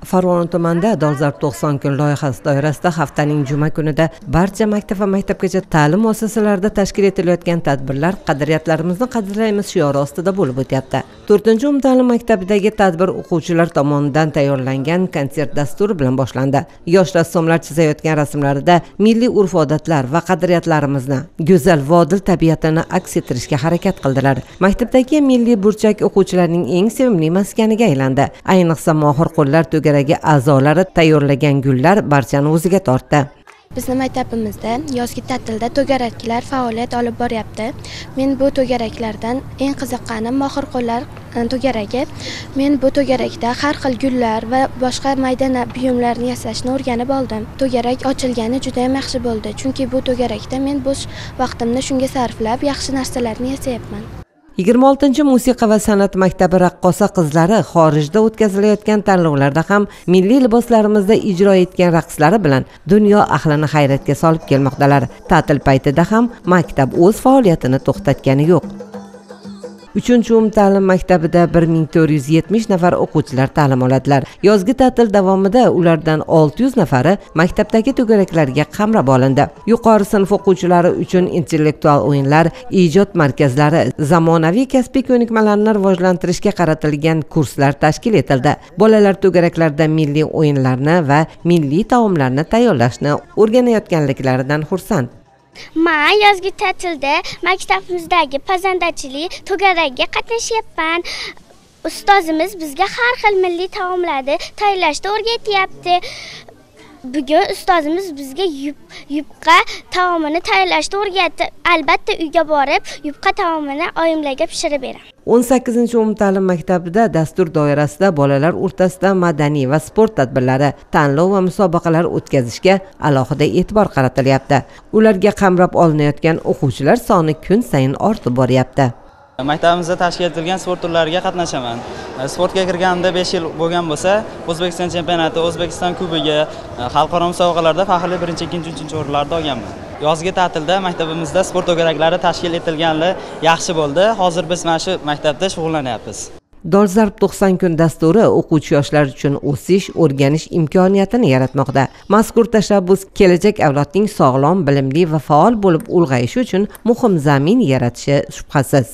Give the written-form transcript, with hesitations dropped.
Farg'ona tumanida Dolzarb 90 kun loyihasi doirasida haftaning juma kunida barcha maktab va maktabgacha ta'lim muassasalarida tashkil etilayotgan tadbirlar qadriyatlarimizni qadrlaymiz shiori ostida bo'lib o'tyapti. 4-umumta'lim maktabidagi tadbir o'quvchilar tomonidan tayyorlangan konsert dasturi bilan boshlandi. Yosh rassomlar chizayotgan rasmlarida milliy urf-odatlar va qadriyatlarimizni, go'zal vodil tabiatini aks ettirishga harakat qildilar. Maktabdagi milliy burchak o'quvchilarning eng sevimli maskaniga aylandi. Ayniqsa mohir qo'llar to'garagi a'zolari tayyorlagan gullar barchani o'ziga tortdi. Bizning maktabimizda yozgi ta'tilda to'garaklar faoliyat olib boryapti. Men bu to'garaklardan eng qiziqqanim mohir qo'llar to'garagi. Men bu to'garakda har xil gullar va boshqa mayda buyumlarni yasashni o'rganib oldim. To'garak ochilgani juda ham yaxshi bo'ldi, chunki bu to'garakda men bo'sh vaqtimni shunga sarflab yaxshi narsalarni yasayapman. 26-musiqa va san'at maktabi raqqosa qizlari xorijda o'tkazilayotgan tanlovlarda ham milliy liboslarimizda ijro etgan raqslari bilan dunyo ahlini hayratga solib kelmoqdalar. Ta'til paytida ham maktab o'z faoliyatini to'xtatgani yo'q. 3-umumta'lim maktabida 1470 nafar o'quvchilar ta'lim oladilar. Yozgi ta'til davomida ulardan 600 nafari maktabdagi to'garaklarga qamrab olindi. Yuqori sinf o'quvchilari uchun intellektual o'yinlar, ijod markazlari, zamonaviy kasbiy ko'nikmalarni rivojlantirishga qaratilgan kurslar tashkil etildi. Bolalar to'garaklarda milliy o'yinlarni va milliy taomlarni tayyorlashni o'rganayotganliklaridan xursand. Men yozgi ta'tilda maktabimizdagi pazandachilik to'garagiga qatnashyapman. Ustozimiz bizga har xil milliy taomlarni tayyorlashni o'rgatyapti. Bugun ustozimiz bizga yupqa taomini tayyorlashni o'rgatdi. Albatta uyga borib, yupqa taomini oyimlarga pishirib beraman. 18-umumta'lim maktabida dastur doirasida bolalar o'rtasida madaniy va sport tadbirlari, tanlov va musobaqalar o'tkazishga alohida e'tibor qaratilyapti. Ularga qamrab olinayotgan o'quvchilar soni kun sayin ortib boryapti. Maktabimizda tashkil etilgan sport turlariga qatnashaman. Sportga kirganimda 5 yil bo'lgan bo'lsa, O'zbekiston chempionati, O'zbekiston kubogi, xalqaro musobaqalarda faxrli 1-chi, 2-chi, 3-chi o'rinlarda olganman. Yozgi ta'tilda maktabimizda sport to'garaklari tashkil etilganligi yaxshi bo'ldi. Hozir biz mana shu maktabda shug'ullanyapmiz. Dolzarb 90 kun dasturi o'quvchi yoshlar uchun o'sish, o'rganish imkoniyatini yaratmoqda. Mazkur tashabbus kelajak avlodning sog'lom, bilimli va faol bo'lib ulg'ayishi uchun muhim zamin yaratishi shubhasiz.